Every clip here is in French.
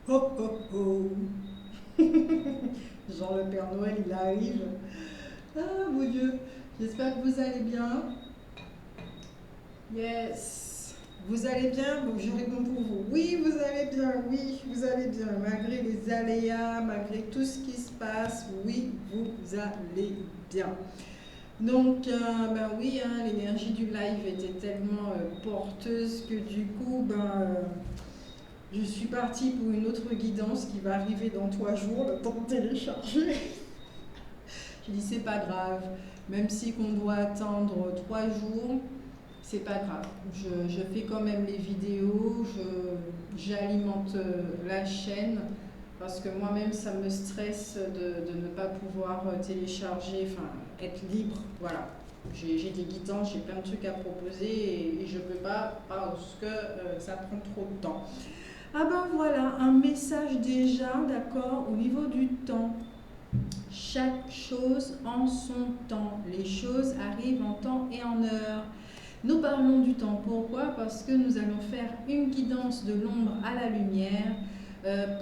Oh oh oh. Genre le Père Noël, il arrive. Ah mon Dieu, j'espère que vous allez bien. Yes. Vous allez bien? Donc je réponds pour vous. Oui, vous allez bien. Oui, vous allez bien. Malgré les aléas, malgré tout ce qui se passe, oui, vous allez bien. Donc, ben oui, hein, l'énergie du live était tellement porteuse que du coup, je suis partie pour une autre guidance qui va arriver dans 3 jours, le temps de télécharger. J'ai dit, c'est pas grave, même si qu'on doit attendre 3 jours, c'est pas grave. Je fais quand même les vidéos, j'alimente la chaîne parce que moi-même ça me stresse de ne pas pouvoir télécharger, enfin être libre. Voilà. J'ai des guidances, j'ai plein de trucs à proposer et je peux pas parce que ça prend trop de temps. Ah ben voilà, un message déjà, d'accord, au niveau du temps. Chaque chose en son temps. Les choses arrivent en temps et en heure. Nous parlons du temps. Pourquoi? Parce que nous allons faire une guidance de l'ombre à la lumière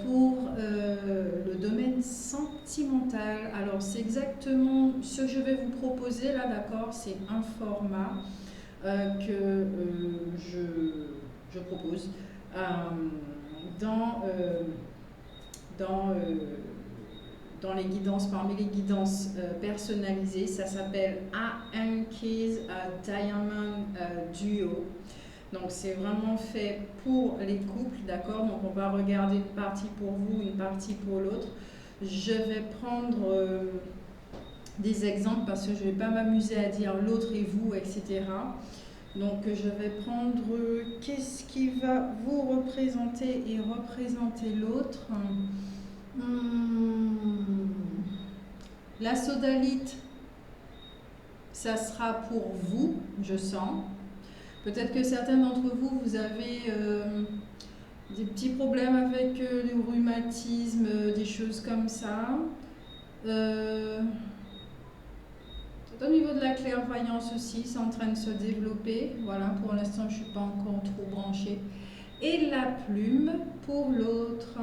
pour le domaine sentimental. Alors c'est exactement ce que je vais vous proposer là, d'accord? C'est un format que je propose euh, dans, dans, euh, dans les guidances, parmi les guidances personnalisées. Ça s'appelle Keys Diamond Duo. Donc c'est vraiment fait pour les couples, d'accord? Donc on va regarder une partie pour vous, une partie pour l'autre. Je vais prendre des exemples parce que je ne vais pas m'amuser à dire l'autre et vous, etc. Donc je vais prendre qu'est-ce qui va vous représenter et représenter l'autre. La sodalite, ça sera pour vous, je sens. Peut-être que certains d'entre vous, vous avez des petits problèmes avec le rhumatisme, des choses comme ça. Au niveau de la clairvoyance aussi, c'est en train de se développer. Voilà, pour l'instant, je ne suis pas encore trop branchée. Et la plume pour l'autre.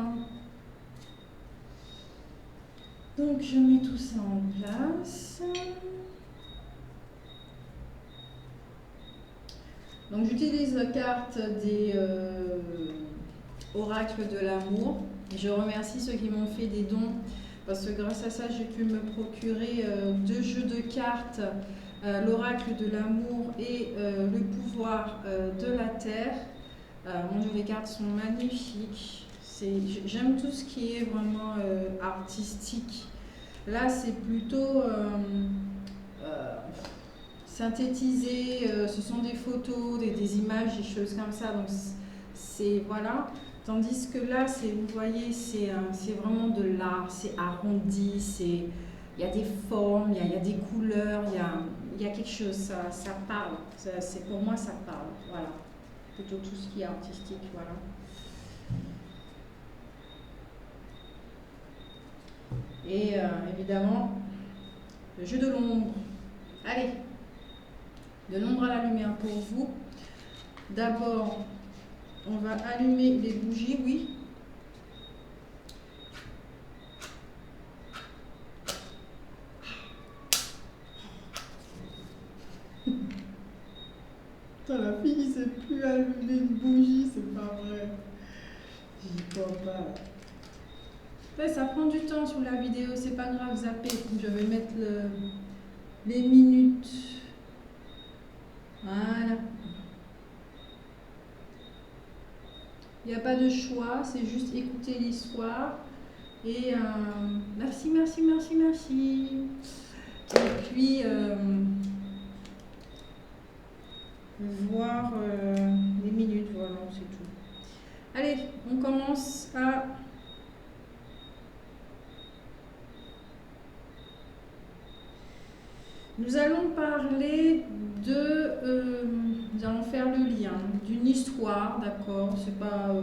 Donc, je mets tout ça en place. Donc, j'utilise la carte des oracles de l'amour. Je remercie ceux qui m'ont fait des dons parce que grâce à ça, j'ai pu me procurer 2 jeux de cartes, l'oracle de l'amour et le pouvoir de la terre. Mon Dieu, les cartes sont magnifiques. J'aime tout ce qui est vraiment artistique. Là, c'est plutôt synthétisé. Ce sont des photos, des images, des choses comme ça. Donc, c'est voilà. Tandis que là, vous voyez, c'est vraiment de l'art. C'est arrondi. Il y a des formes, il y a des couleurs, il y a quelque chose. Ça parle. Pour moi, ça parle. Voilà. Plutôt tout ce qui est artistique. Voilà. Et évidemment, le jeu de l'ombre. Allez, de l'ombre à la lumière pour vous. D'abord, on va allumer les bougies, oui. Putain, la fille ne sait plus allumer une bougie, c'est pas vrai. J'y crois pas. Ouais, ça prend du temps sur la vidéo, c'est pas grave, zappez. Je vais mettre les minutes. Voilà. Il n'y a pas de choix, c'est juste écouter l'histoire. Et merci, merci, merci, merci. Et puis, voir les minutes, voilà, c'est tout. Allez, on commence à... Nous allons parler nous allons faire le lien d'une histoire, d'accord? C'est pas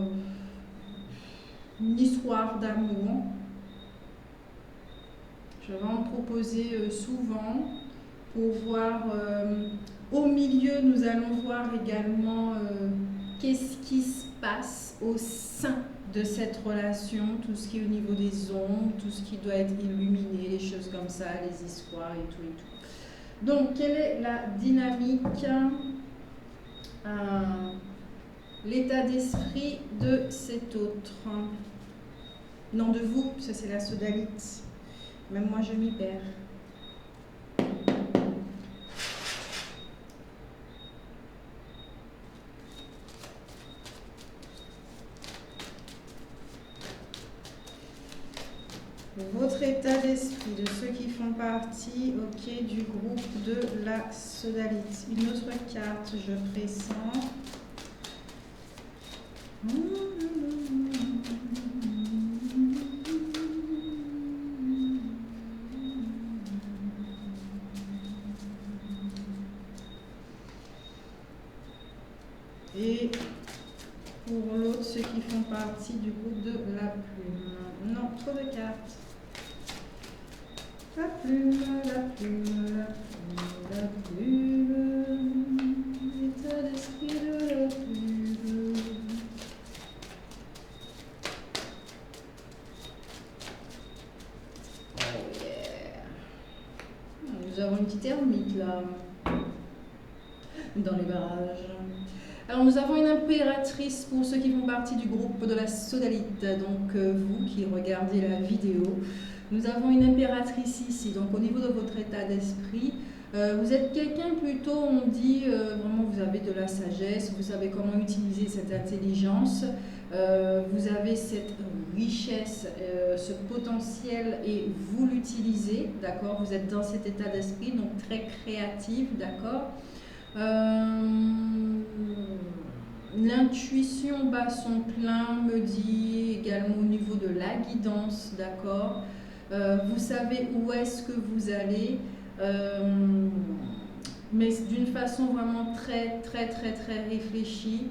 une histoire d'amour. Je vais en proposer souvent pour voir. Au milieu, nous allons voir également qu'est-ce qui se passe passe au sein de cette relation, tout ce qui est au niveau des ombres, tout ce qui doit être illuminé, les choses comme ça, les histoires et tout et tout. Donc, quelle est la dynamique, l'état d'esprit de cet autre? Non, de vous, ça c'est la sodalite. Même moi, je m'y perds. Votre état d'esprit de ceux qui font partie, ok, du groupe de la sodalite. Une autre carte, je pressens. Et pour l'autre, ceux qui font partie du groupe de la plume. Non, trop de cartes. La plume, la plume, la plume, la plume. L'état d'esprit de la plume. Oh yeah. Nous avons une petite ermite là. Dans les barrages. Alors nous avons une impératrice pour ceux qui font partie du groupe de la sodalite, donc vous qui regardez la vidéo. Nous avons une impératrice ici, donc au niveau de votre état d'esprit, vous êtes quelqu'un plutôt, on dit, vraiment vous avez de la sagesse, vous savez comment utiliser cette intelligence, vous avez cette richesse, ce potentiel et vous l'utilisez, d'accord? Vous êtes dans cet état d'esprit, donc très créatif, d'accord? L'intuition bat son plein, me dit également au niveau de la guidance, d'accord? Vous savez où est-ce que vous allez, mais d'une façon vraiment très réfléchie.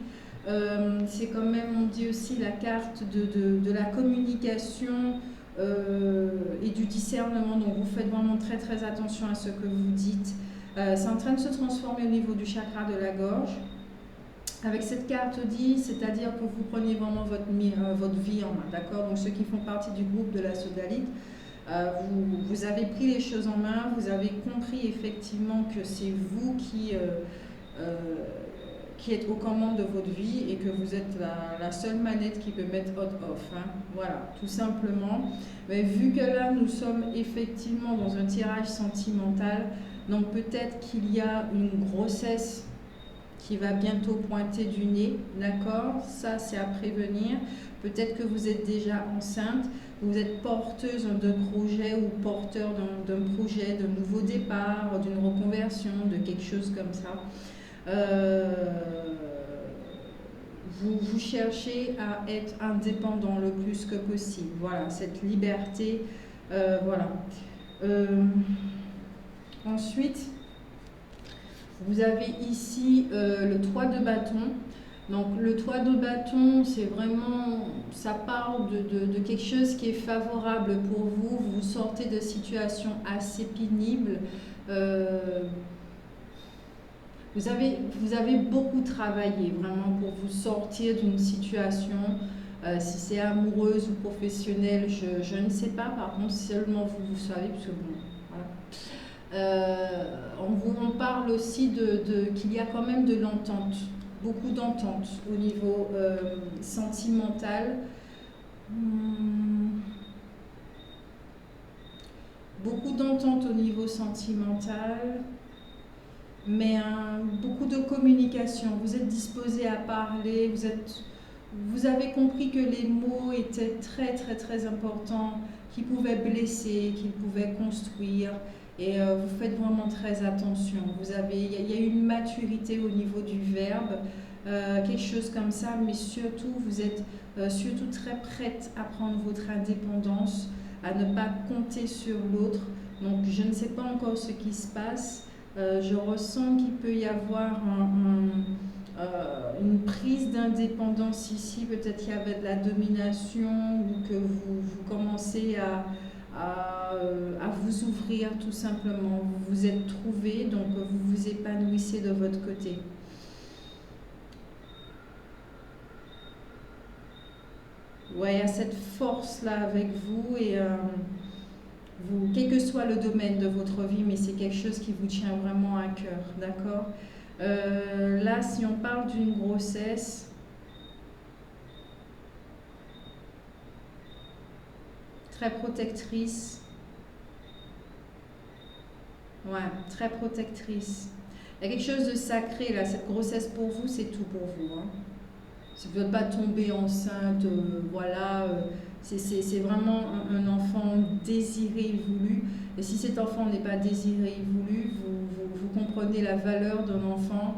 C'est quand même, on dit aussi la carte de la communication et du discernement, donc vous faites vraiment très attention à ce que vous dites. C'est en train de se transformer au niveau du chakra de la gorge. Avec cette carte dit, c'est-à-dire que vous prenez vraiment votre vie en main, d'accord? Donc ceux qui font partie du groupe de la sodalite, vous avez pris les choses en main, vous avez compris effectivement que c'est vous qui êtes aux commandes de votre vie et que vous êtes la seule manette qui peut mettre on-off. Hein. Voilà, tout simplement. Mais vu que là, nous sommes effectivement dans un tirage sentimental, donc peut-être qu'il y a une grossesse qui va bientôt pointer du nez, d'accord? Ça, c'est à prévenir. Peut-être que vous êtes déjà enceinte, vous êtes porteuse d'un projet ou porteur d'un projet, d'un nouveau départ, d'une reconversion, de quelque chose comme ça. Vous cherchez à être indépendant le plus que possible. Voilà, cette liberté. Voilà. Ensuite, vous avez ici le 3 de bâton. Donc le 3 de bâton, c'est vraiment, ça parle de quelque chose qui est favorable pour vous. Vous sortez de situations assez pénibles. Vous avez beaucoup travaillé vraiment pour vous sortir d'une situation. Si c'est amoureuse ou professionnelle, je ne sais pas. Par contre, seulement vous savez, parce que bon, voilà. On parle aussi qu'il y a quand même de l'entente, beaucoup d'entente au niveau sentimental. Beaucoup d'entente au niveau sentimental, mais beaucoup de communication. Vous êtes disposé à parler, vous avez compris que les mots étaient très importants, qu'ils pouvaient blesser, qu'ils pouvaient construire. Et vous faites vraiment très attention. Il y a une maturité au niveau du verbe, quelque chose comme ça, mais surtout, vous êtes surtout très prête à prendre votre indépendance, à ne pas compter sur l'autre. Donc, je ne sais pas encore ce qui se passe. Je ressens qu'il peut y avoir une prise d'indépendance ici. Peut-être qu'il y avait de la domination ou que vous commencez à vous ouvrir tout simplement. Vous vous êtes trouvé, donc vous vous épanouissez de votre côté. ouais, il y a cette force-là avec vous et vous, quel que soit le domaine de votre vie, mais c'est quelque chose qui vous tient vraiment à cœur, d'accord? Là, si on parle d'une grossesse, très protectrice, ouais, très protectrice. Il y a quelque chose de sacré là, cette grossesse pour vous, c'est tout pour vous, hein. Si vous n'êtes pas tombé enceinte, voilà, c'est vraiment un enfant désiré et voulu. Et si cet enfant n'est pas désiré et voulu, vous comprenez la valeur d'un enfant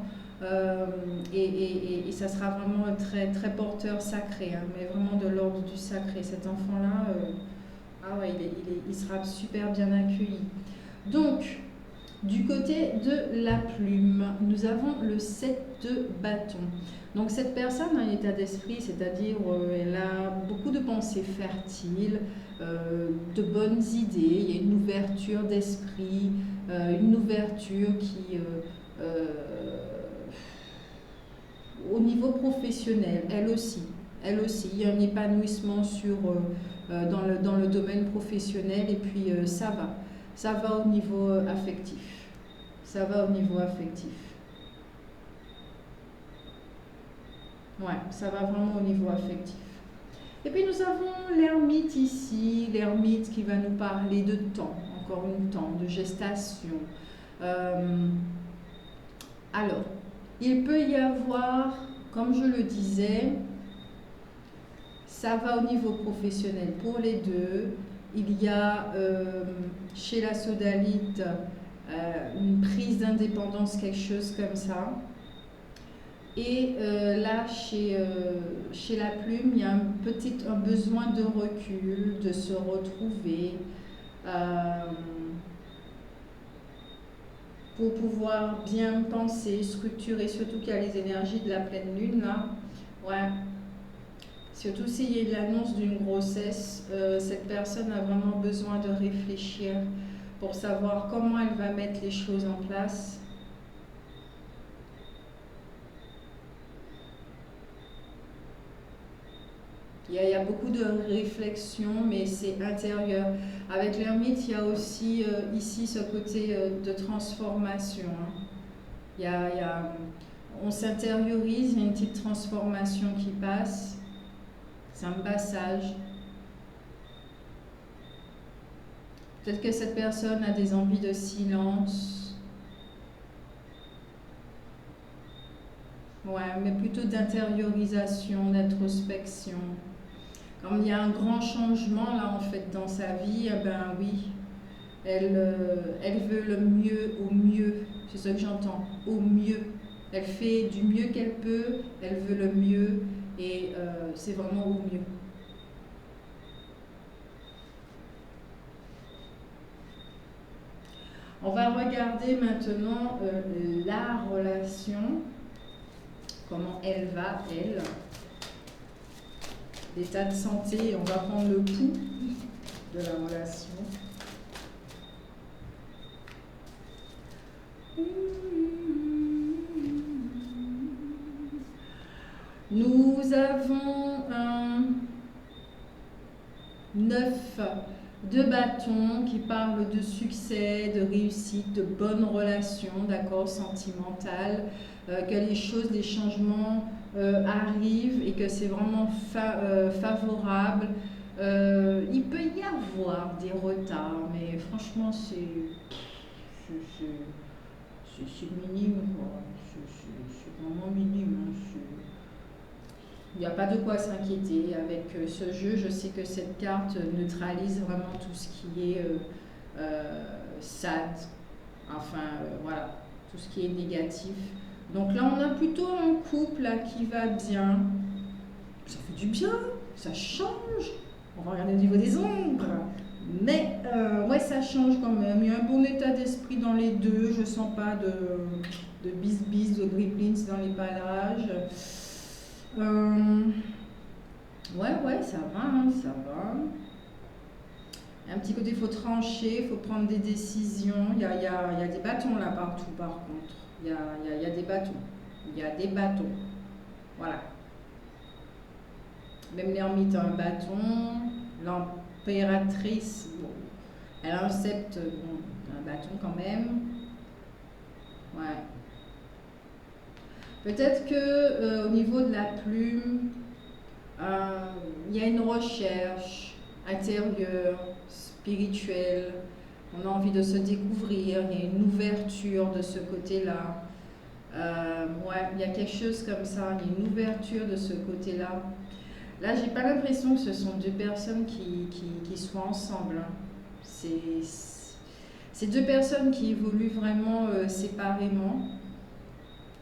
et ça sera vraiment très, très porteur sacré, hein, mais vraiment de l'ordre du sacré. Cet enfant-là, ah ouais, il sera super bien accueilli. Donc, du côté de la plume, nous avons le 7 de bâton. Donc cette personne a un état d'esprit, c'est-à-dire elle a beaucoup de pensées fertiles, de bonnes idées, il y a une ouverture d'esprit, une ouverture qui, au niveau professionnel, elle aussi, il y a un épanouissement dans le domaine professionnel et puis ça va au niveau affectif, ça va au niveau affectif. Ouais, ça va vraiment au niveau affectif. Et puis nous avons l'ermite ici, l'ermite qui va nous parler de temps, encore un temps, de gestation. Alors, il peut y avoir, comme je le disais, ça va au niveau professionnel pour les deux. Il y a chez la sodalite une prise d'indépendance, quelque chose comme ça. Et là, chez la plume, il y a un besoin de recul, de se retrouver pour pouvoir bien penser, structurer, surtout qu'il y a les énergies de la pleine lune là. Ouais. Surtout s'il y a l'annonce d'une grossesse, cette personne a vraiment besoin de réfléchir pour savoir comment elle va mettre les choses en place. Il y a beaucoup de réflexion, mais c'est intérieur. Avec l'ermite, il y a aussi ici ce côté de transformation, hein. On s'intériorise, il y a une petite transformation qui passe. C'est un passage. Peut-être que cette personne a des envies de silence. Ouais, mais plutôt d'intériorisation, d'introspection. Comme il y a un grand changement là en fait dans sa vie, eh ben oui, elle veut le mieux au mieux, c'est ce que j'entends, au mieux. Elle fait du mieux qu'elle peut, elle veut le mieux et c'est vraiment au mieux. On va regarder maintenant la relation, comment elle va, elle. L'état de santé, on va prendre le pouls de la relation. Nous avons un 9 de bâton qui parle de succès, de réussite, de bonnes relations, d'accord, sentimentales, que les choses, les changements arrivent et que c'est vraiment favorable. Il peut y avoir des retards, mais franchement, c'est minime, quoi. C'est vraiment minime, hein. Il n'y a pas de quoi s'inquiéter avec ce jeu. Je sais que cette carte neutralise vraiment tout ce qui est sad, enfin voilà, tout ce qui est négatif. Donc là, on a plutôt un couple là, qui va bien. Ça fait du bien, ça change. On va regarder au niveau des ombres. Mais ouais, ça change quand même. Il y a un bon état d'esprit dans les deux. Je sens pas de bis-bis, de gremlins dans les parages. Ouais, ça va, hein, ça va. Un petit côté, il faut trancher, il faut prendre des décisions. Il y a des bâtons là partout, par contre. Il y a des bâtons. Il y a des bâtons. Voilà. Même l'ermite a un bâton. L'impératrice, bon, elle a un sceptre, bon, un bâton quand même. Ouais. Peut-être que au niveau de la plume, il y a une recherche intérieure, spirituelle. On a envie de se découvrir. Il y a une ouverture de ce côté-là. Ouais, il y a quelque chose comme ça. Il y a une ouverture de ce côté-là. Là, j'ai pas l'impression que ce sont deux personnes qui soient ensemble, hein. C'est deux personnes qui évoluent vraiment séparément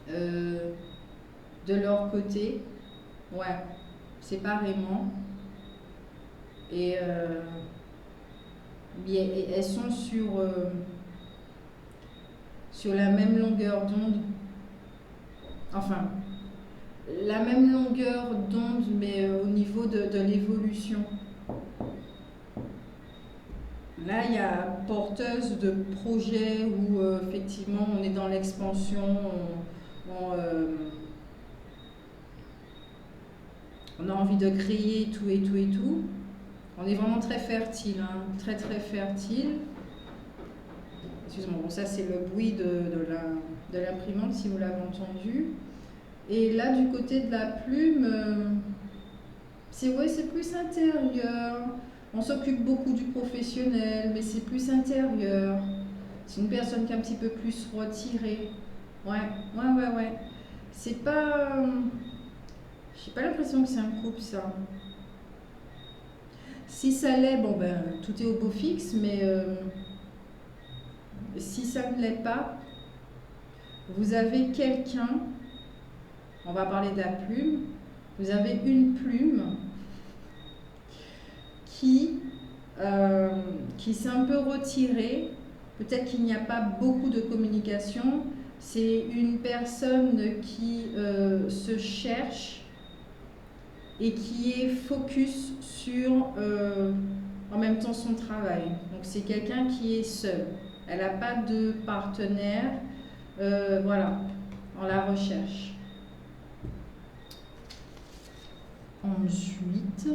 de leur côté. Ouais, séparément. Et elles sont sur la même longueur d'onde. Enfin, la même longueur d'onde, mais au niveau de l'évolution. Là, il y a porteuse de projets où effectivement on est dans l'expansion, on a envie de créer tout et tout et tout. On est vraiment très fertile, hein, très très fertile. Excusez-moi, bon, ça c'est le bruit de l'imprimante si vous l'avez entendu. Et là, du côté de la plume, c'est plus intérieur. On s'occupe beaucoup du professionnel, mais c'est plus intérieur. C'est une personne qui est un petit peu plus retirée. Ouais. C'est pas... J'ai pas l'impression que c'est un couple, ça. Si ça l'est, bon ben, tout est au beau fixe, mais si ça ne l'est pas, vous avez quelqu'un, on va parler de la plume, vous avez une plume qui s'est un peu retirée. Peut-être qu'il n'y a pas beaucoup de communication. C'est une personne qui se cherche et qui est focus sur en même temps son travail. Donc c'est quelqu'un qui est seul. Elle n'a pas de partenaire. Voilà, on la recherche. Ensuite,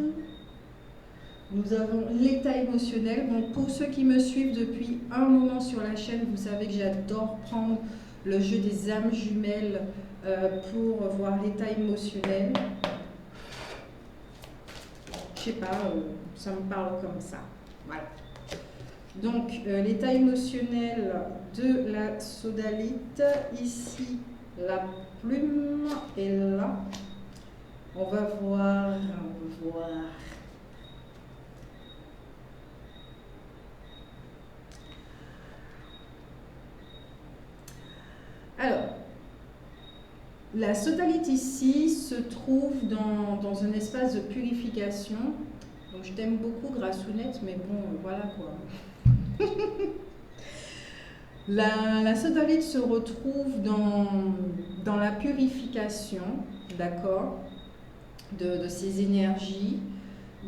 nous avons l'état émotionnel. Bon, pour ceux qui me suivent depuis un moment sur la chaîne, vous savez que j'adore prendre le jeu des âmes jumelles pour voir l'état émotionnel. Je sais pas, ça me parle comme ça. Voilà. Donc, l'état émotionnel de la sodalite, ici, la plume est là. On va voir. Alors, la sodalite ici se trouve dans un espace de purification. Donc, je t'aime beaucoup, Grassounette, mais bon, voilà quoi. La sodalite se retrouve dans la purification, d'accord, de ces énergies.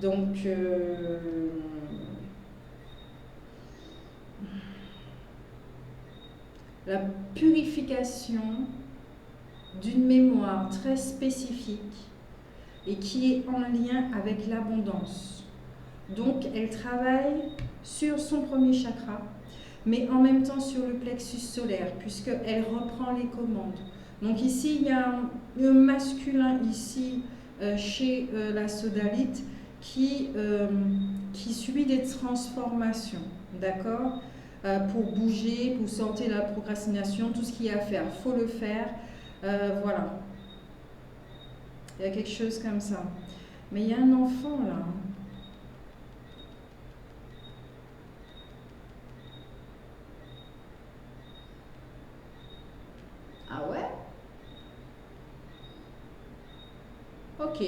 Donc, la purification d'une mémoire très spécifique et qui est en lien avec l'abondance. Donc, elle travaille sur son premier chakra, mais en même temps sur le plexus solaire, puisqu'elle reprend les commandes. Donc ici, il y a un masculin ici chez la sodalite qui subit des transformations, d'accord, pour bouger, pour sortir la procrastination, tout ce qu'il y a à faire, il faut le faire, voilà. Il y a quelque chose comme ça. Mais il y a un enfant là. Ah ouais? Ok.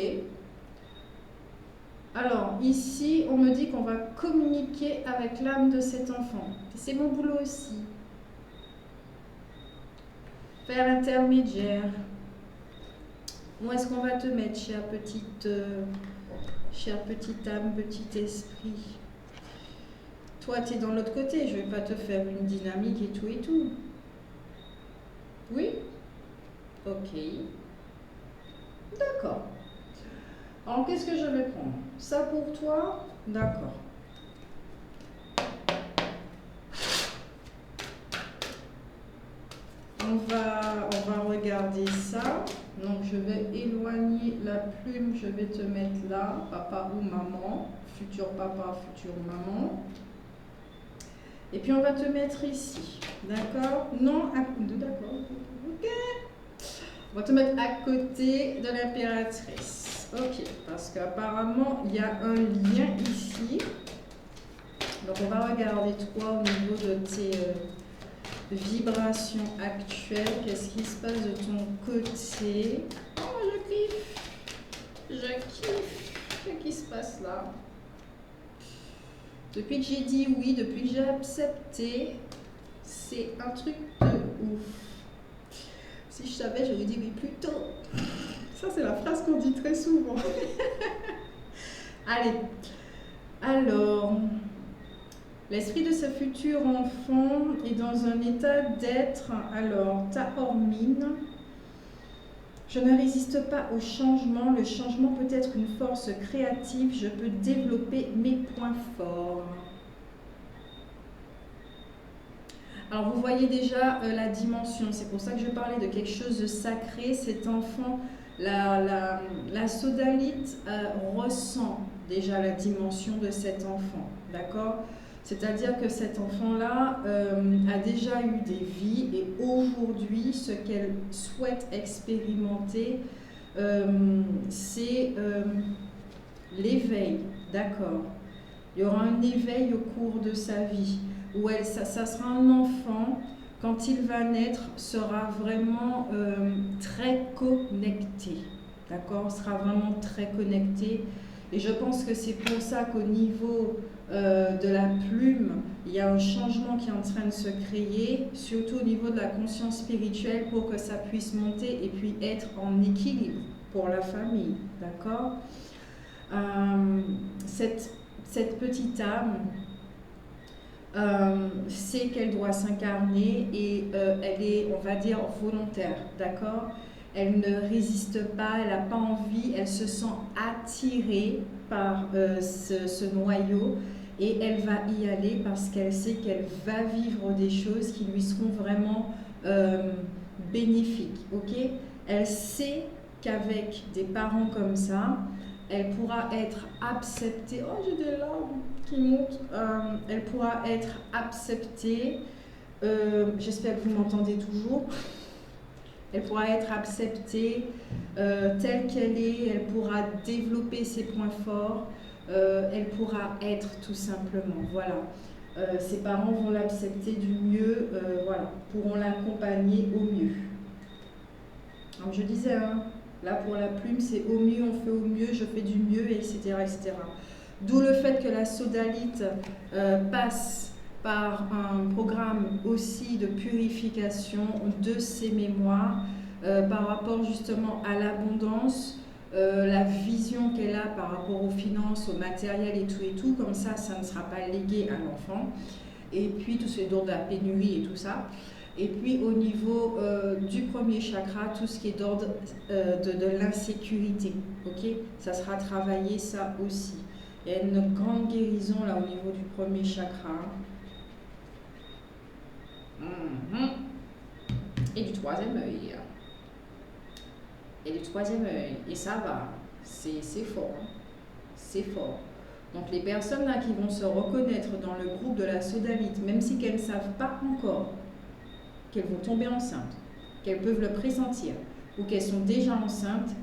Alors, ici, on me dit qu'on va communiquer avec l'âme de cet enfant. C'est mon boulot aussi. Faire l'intermédiaire. Où est-ce qu'on va te mettre, chère petite âme, petit esprit? Toi, tu es dans l'autre côté. Je ne vais pas te faire une dynamique et tout et tout. Oui? Ok. D'accord. Alors, qu'est-ce que je vais prendre? Ça pour toi? D'accord. On va regarder ça. Donc, je vais éloigner la plume. Je vais te mettre là, papa ou maman. Futur papa, future maman. Et puis, on va te mettre ici. D'accord? Non, d'accord. Ok. On va te mettre à côté de l'impératrice. Ok. Parce qu'apparemment, il y a un lien ici. Donc, on va regarder toi au niveau de tes vibrations actuelles. Qu'est-ce qui se passe de ton côté? Oh, je kiffe. Je kiffe. Qu'est-ce qui se passe là? Depuis que j'ai dit oui, depuis que j'ai accepté, c'est un truc de ouf. Si je savais, j'aurais dit oui plus tôt. Ça, c'est la phrase qu'on dit très souvent. Allez. Alors, l'esprit de ce futur enfant est dans un état d'être. Alors, ta hormone. Je ne résiste pas au changement. Le changement peut être une force créative. Je peux développer mes points forts. Alors, vous voyez déjà la dimension. C'est pour ça que je parlais de quelque chose de sacré. Cet enfant, la sodalite ressent déjà la dimension de cet enfant. D'accord ? C'est-à-dire que cet enfant-là a déjà eu des vies et aujourd'hui, ce qu'elle souhaite expérimenter, c'est l'éveil, d'accord. Il y aura un éveil au cours de sa vie, où ça sera un enfant, quand il va naître, sera vraiment très connecté, d'accord, sera vraiment très connecté. Et je pense que c'est pour ça qu'au niveau de la plume, il y a un changement qui est en train de se créer, surtout au niveau de la conscience spirituelle, pour que ça puisse monter et puis être en équilibre pour la famille, d'accord. Cette petite âme sait qu'elle doit s'incarner et elle est, on va dire, volontaire, d'accord. Elle ne résiste pas, elle n'a pas envie, elle se sent attirée par ce noyau et elle va y aller parce qu'elle sait qu'elle va vivre des choses qui lui seront vraiment bénéfiques, ok. Elle sait qu'avec des parents comme ça, elle pourra être acceptée. Oh, j'ai des larmes qui montent. Elle pourra être acceptée. J'espère que vous m'entendez toujours. Elle pourra être acceptée telle qu'elle est. Elle pourra développer ses points forts. Elle pourra être tout simplement. Voilà. Ses parents vont l'accepter du mieux. Voilà. Pourront l'accompagner au mieux. Donc je disais, hein, là pour la plume, c'est au mieux, on fait au mieux, je fais du mieux, etc. etc. D'où le fait que la sodalite passe par un programme aussi de purification de ses mémoires par rapport justement à l'abondance, la vision qu'elle a par rapport aux finances, au matériel et tout, comme ça ne sera pas légué à l'enfant. Et puis tout ce qui est d'ordre de la pénurie et tout ça. Et puis au niveau du premier chakra, tout ce qui est d'ordre de l'insécurité, ok, ça sera travaillé ça aussi. Il y a une grande guérison là au niveau du premier chakra. Et du troisième œil. Et du troisième œil. Et ça va, c'est fort. Hein. C'est fort. Donc les personnes là qui vont se reconnaître dans le groupe de la sodalite, même si qu'elles ne savent pas encore qu'elles vont tomber enceintes, qu'elles peuvent le pressentir ou qu'elles sont déjà enceintes,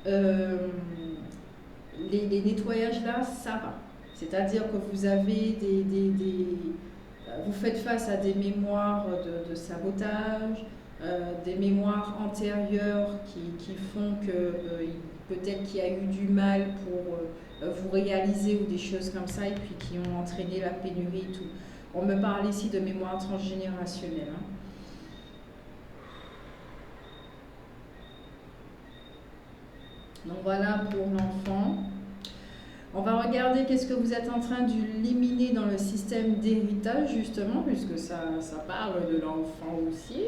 les nettoyages là, ça va. C'est-à-dire que vous avez vous faites face à des mémoires de sabotage, des mémoires antérieures qui font que peut-être qu'il y a eu du mal pour vous réaliser ou des choses comme ça et puis qui ont entraîné la pénurie et tout. On me parle ici de mémoire transgénérationnelle. Hein. Donc voilà pour l'enfant. On va regarder qu'est-ce que vous êtes en train d'éliminer dans le système d'héritage justement, puisque ça parle de l'enfant aussi.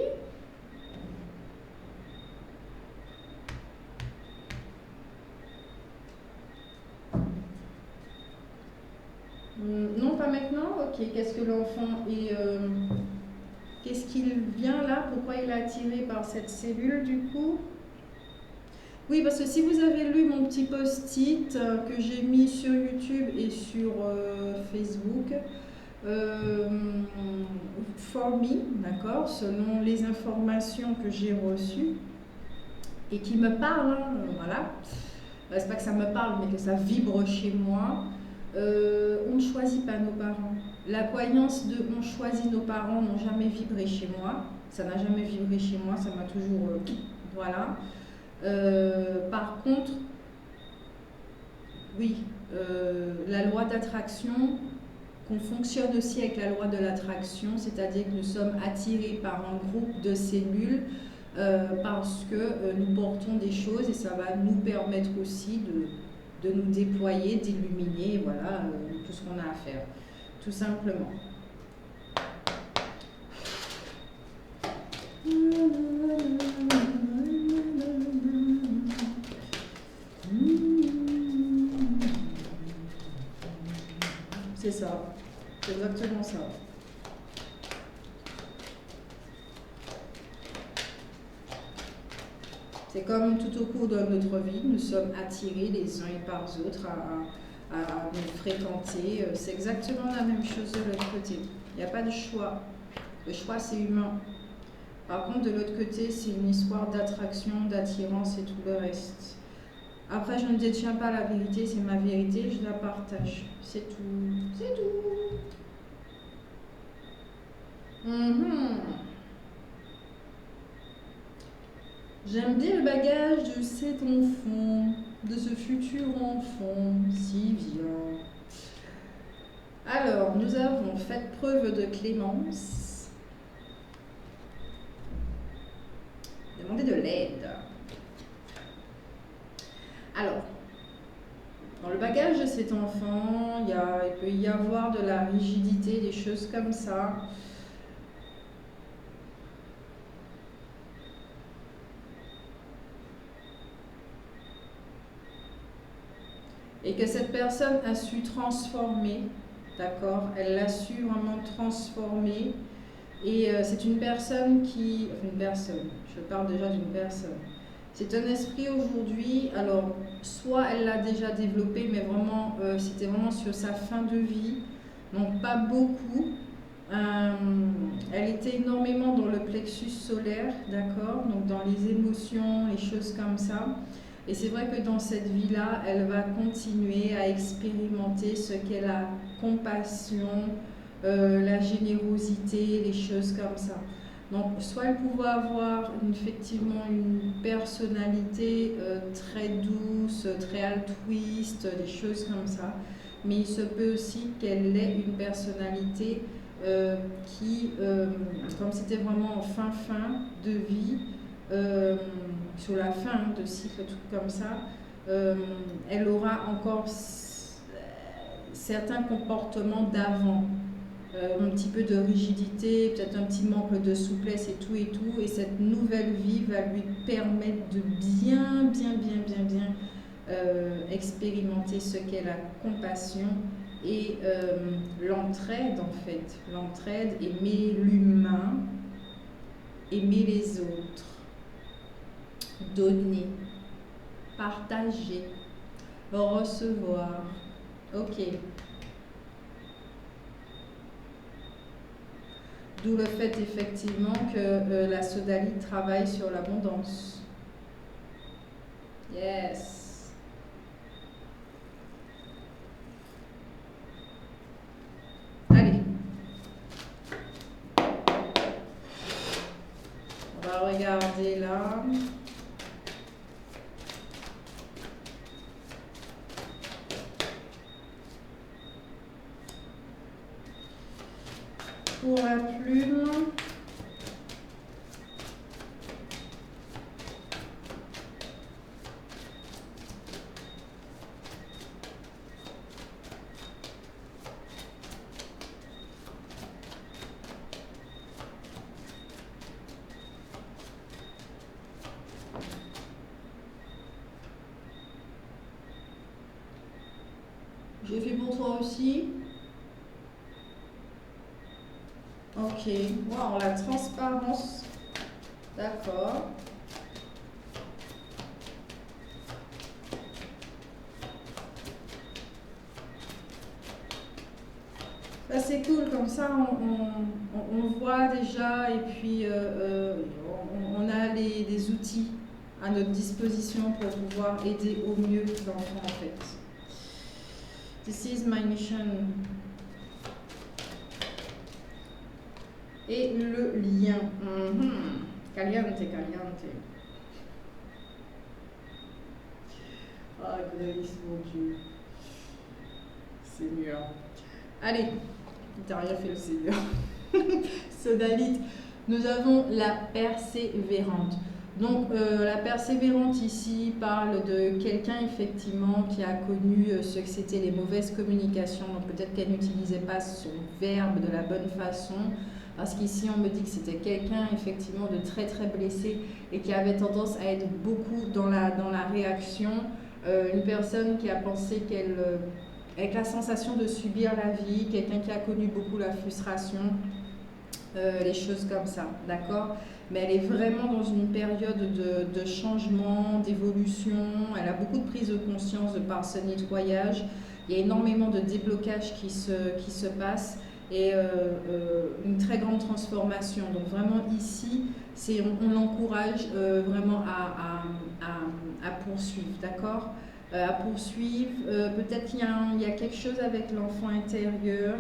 pas maintenant? Ok, qu'est-ce que l'enfant est... qu'est-ce qu'il vient là? Pourquoi il est attiré par cette cellule du coup? Oui, parce que si vous avez lu mon petit post-it que j'ai mis sur YouTube et sur Facebook, for me, d'accord, selon les informations que j'ai reçues et qui me parlent, hein, voilà. C'est pas que ça me parle, mais que ça vibre chez moi. On ne choisit pas nos parents. La croyance de on choisit nos parents n'ont jamais vibré chez moi. Ça n'a jamais vibré chez moi, ça m'a toujours... voilà. Par contre, oui, la loi d'attraction, qu'on fonctionne aussi avec la loi de l'attraction, c'est-à-dire que nous sommes attirés par un groupe de cellules parce que nous portons des choses et ça va nous permettre aussi de nous déployer, d'illuminer, voilà, tout ce qu'on a à faire, tout simplement. C'est ça, c'est exactement ça. C'est comme tout au cours de notre vie, nous sommes attirés les uns et par les autres à nous fréquenter. C'est exactement la même chose de l'autre côté. Il n'y a pas de choix. Le choix, c'est humain. Par contre, de l'autre côté, c'est une histoire d'attraction, d'attirance et tout le reste. Après, je ne détiens pas la vérité, c'est ma vérité, je la partage. C'est tout. C'est tout. J'aime bien le bagage de cet enfant, de ce futur enfant, si bien. Alors, nous avons fait preuve de clémence. Demandez de l'aide. Alors, dans le bagage de cet enfant, il peut y avoir de la rigidité, des choses comme ça. Et que cette personne a su transformer, d'accord? Elle l'a su vraiment transformer. Et c'est une personne qui... Enfin, une personne, je parle déjà d'une personne. C'est un esprit aujourd'hui, alors, soit elle l'a déjà développé, mais vraiment, c'était vraiment sur sa fin de vie, donc pas beaucoup. Elle était énormément dans le plexus solaire, d'accord? Donc dans les émotions, les choses comme ça. Et c'est vrai que dans cette vie-là, elle va continuer à expérimenter ce qu'est la compassion, la générosité, les choses comme ça. Donc, soit elle pouvait avoir effectivement une personnalité très douce, très altruiste, des choses comme ça, mais il se peut aussi qu'elle ait une personnalité qui, comme c'était vraiment en fin de vie, sur la fin de cycle, tout comme ça, elle aura encore certains comportements d'avant. Un petit peu de rigidité, peut-être un petit manque de souplesse et tout, et cette nouvelle vie va lui permettre de bien expérimenter ce qu'est la compassion et l'entraide en fait. L'entraide, aimer l'humain, aimer les autres, donner, partager, recevoir. Ok. D'où le fait effectivement que la sodalite travaille sur l'abondance. Yes. Allez. On va regarder là. Pour la plume, j'ai fait pour toi aussi. Ok. Wow, la transparence. D'accord. Bah, c'est cool, comme ça on voit déjà et puis on a les outils à notre disposition pour pouvoir aider au mieux l'enfant en fait. This is my mission. Et le lien. Caliente, caliente. Ah, Grace, mon Dieu. Seigneur. Allez, il t'a rien fait le Seigneur. Sodalite. Nous avons la persévérante. Donc la persévérante ici parle de quelqu'un effectivement qui a connu ce que c'était les mauvaises communications. Donc peut-être qu'elle n'utilisait pas son verbe de la bonne façon. Parce qu'ici on me dit que c'était quelqu'un effectivement de très très blessé et qui avait tendance à être beaucoup dans la réaction. Une personne qui a pensé qu'elle... avec la sensation de subir la vie, quelqu'un qui a connu beaucoup la frustration, les choses comme ça, d'accord? Mais elle est vraiment dans une période de changement, d'évolution, elle a beaucoup de prise de conscience de par ce nettoyage, il y a énormément de déblocage qui se passe et une très grande transformation. Donc vraiment ici, on l'encourage vraiment à poursuivre, d'accord? À poursuivre. Peut-être qu'il y a quelque chose avec l'enfant intérieur,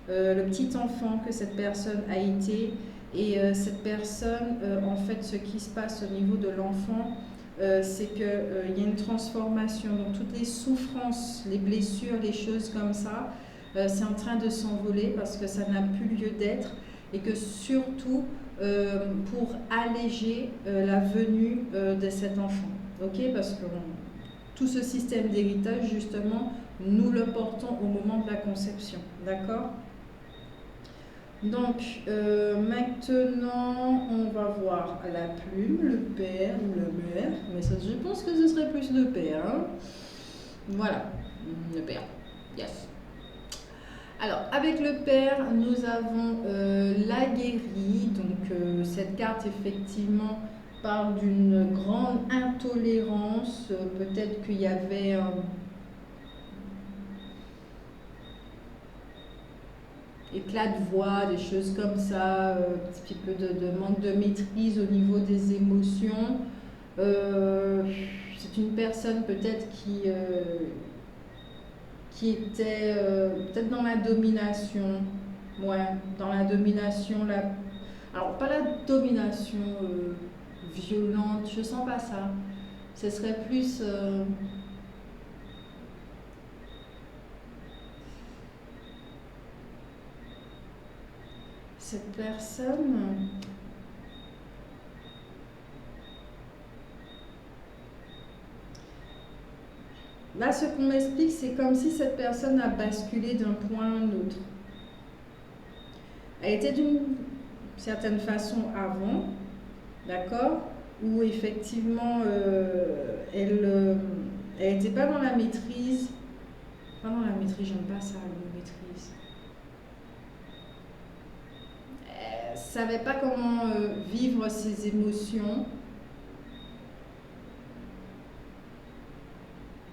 le petit enfant que cette personne a été. Et cette personne, en fait, ce qui se passe au niveau de l'enfant, c'est qu'il y a une transformation. Donc toutes les souffrances, les blessures, les choses comme ça, c'est en train de s'envoler parce que ça n'a plus lieu d'être. Et que surtout, pour alléger la venue de cet enfant. Ok? Parce que tout ce système d'héritage, justement, nous le portons au moment de la conception. D'accord? Donc, maintenant, on va voir la plume, le père, le mère. Mais ça, je pense que ce serait plus le père. Hein? Voilà, le père. Yes. Alors, avec le père, nous avons la guérie. Donc, cette carte, effectivement, parle d'une grande intolérance. Peut-être qu'il y avait éclat de voix, des choses comme ça, un petit peu de manque de maîtrise au niveau des émotions. C'est une personne peut-être qui était peut-être dans la domination. Ouais, dans la domination. Alors, pas la domination violente, je sens pas ça. Ce serait plus... cette personne... Là, ce qu'on m'explique, c'est comme si cette personne a basculé d'un point à un autre. Elle était d'une certaine façon avant, d'accord? Où effectivement, elle n'était pas dans la maîtrise. Pas dans la maîtrise, j'aime pas ça, la maîtrise. Elle ne savait pas comment vivre ses émotions.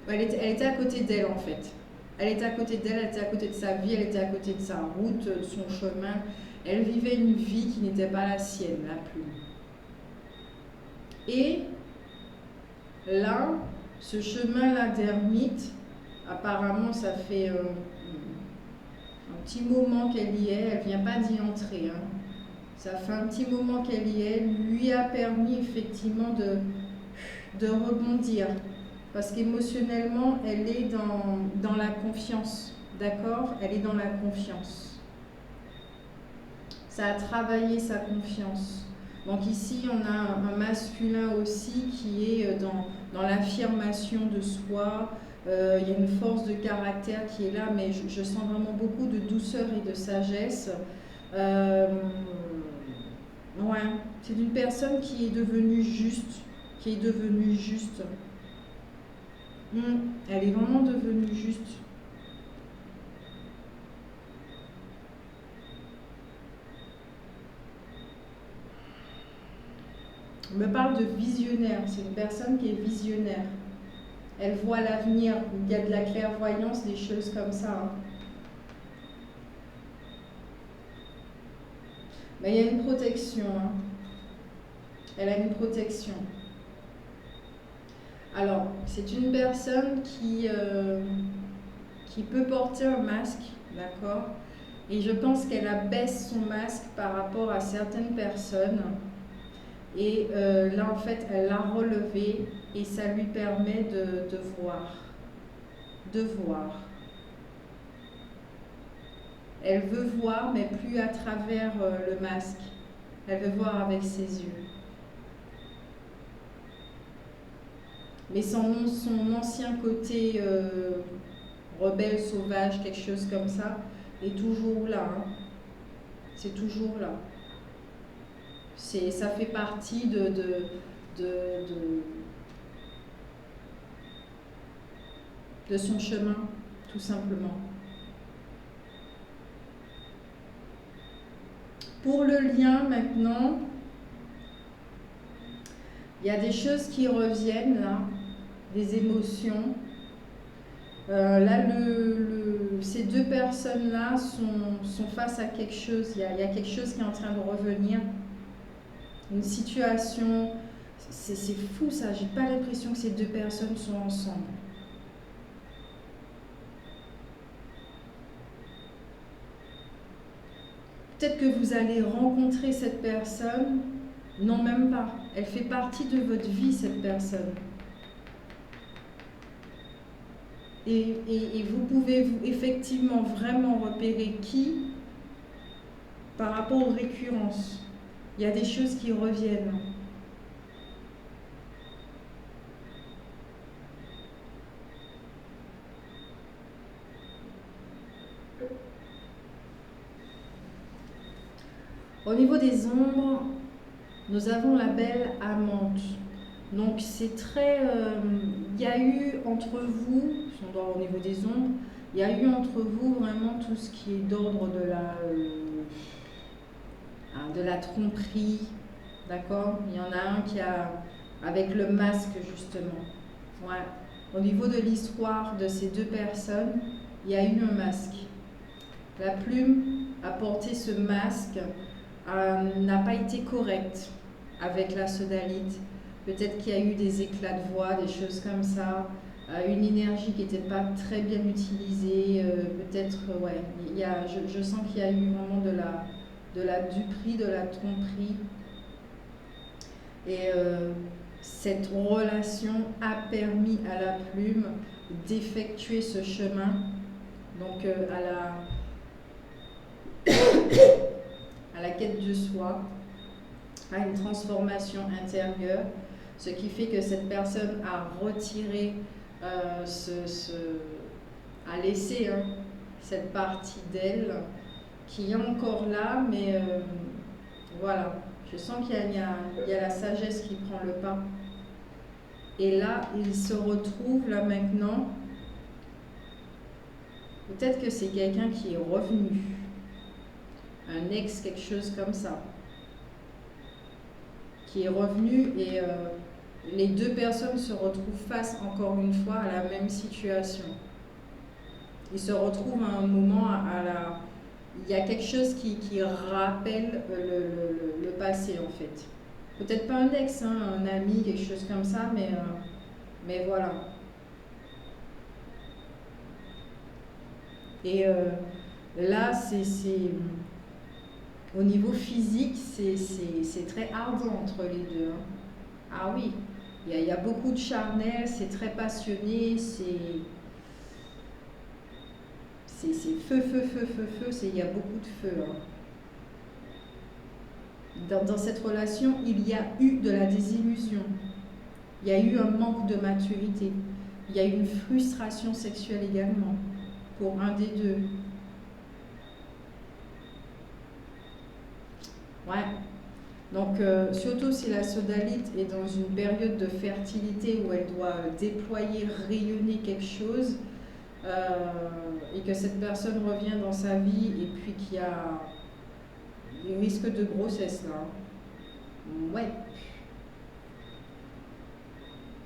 Elle était à côté d'elle en fait. Elle était à côté d'elle, elle était à côté de sa vie, elle était à côté de sa route, de son chemin. Elle vivait une vie qui n'était pas la sienne, la plume. Et là, ce chemin-là d'ermite, apparemment ça fait un petit moment qu'elle y est, elle ne vient pas d'y entrer. Hein. Ça fait un petit moment qu'elle y est, lui a permis effectivement de rebondir. Parce qu'émotionnellement, elle est dans la confiance, d'accord? Elle est dans la confiance. Ça a travaillé sa confiance. Donc ici, on a un masculin aussi qui est dans l'affirmation de soi. Il y a une force de caractère qui est là, mais je sens vraiment beaucoup de douceur et de sagesse. Ouais, c'est une personne qui est devenue juste, Elle est vraiment devenue juste. On me parle de visionnaire, c'est une personne qui est visionnaire. Elle voit l'avenir, il y a de la clairvoyance, des choses comme ça. Hein. Mais il y a une protection. Hein. Elle a une protection. Alors, c'est une personne qui peut porter un masque, d'accord? Et je pense qu'elle abaisse son masque par rapport à certaines personnes. Et là, en fait, elle l'a relevé et ça lui permet de voir. De voir. Elle veut voir, mais plus à travers le masque. Elle veut voir avec ses yeux. Mais son ancien côté rebelle, sauvage, quelque chose comme ça, est toujours là. Hein. C'est toujours là. Ça fait partie de son chemin, tout simplement. Pour le lien maintenant, il y a des choses qui reviennent là, des émotions. Là, ces deux personnes-là sont face à quelque chose. Il y a quelque chose qui est en train de revenir. Une situation. C'est fou ça, j'ai pas l'impression que ces deux personnes sont ensemble. Peut-être que vous allez rencontrer cette personne. Non, même pas. Elle fait partie de votre vie, cette personne. Et vous pouvez effectivement vraiment repérer qui par rapport aux récurrences. Il y a des choses qui reviennent. Au niveau des ombres, nous avons la belle amante. Donc c'est très... il y a eu entre vous, si on doit au niveau des ombres, il y a eu entre vous vraiment tout ce qui est d'ordre de la tromperie, d'accord? Il y en a un qui a, avec le masque justement. Ouais. Au niveau de l'histoire de ces deux personnes, il y a eu un masque. La plume a porté ce masque, n'a pas été correcte avec la sodalite. Peut-être qu'il y a eu des éclats de voix, des choses comme ça, une énergie qui n'était pas très bien utilisée, peut-être, ouais, je sens qu'il y a eu vraiment de la duperie, de la tromperie. Et cette relation a permis à la plume d'effectuer ce chemin, donc à la quête de soi, à une transformation intérieure, ce qui fait que cette personne a retiré, a laissé cette partie d'elle qui est encore là, mais voilà, je sens qu'il y a la sagesse qui prend le pas. Et là, il se retrouve là maintenant, peut-être que c'est quelqu'un qui est revenu, un ex, quelque chose comme ça, qui est revenu et les deux personnes se retrouvent face encore une fois à la même situation. Ils se retrouvent à un moment, il y a quelque chose qui rappelle le passé en fait. Peut-être pas un ex, un ami, quelque chose comme ça, mais voilà. Et là, au niveau physique, c'est très ardent entre les deux. Hein. Ah oui, il y a beaucoup de charnel, c'est très passionné, c'est feu, il y a beaucoup de feu. Hein. Dans cette relation, il y a eu de la désillusion, il y a eu un manque de maturité, il y a eu une frustration sexuelle également, pour un des deux. Ouais. Donc, surtout si la sodalite est dans une période de fertilité où elle doit déployer, rayonner quelque chose, et que cette personne revient dans sa vie et puis qu'il y a des risques de grossesse là. Ouais.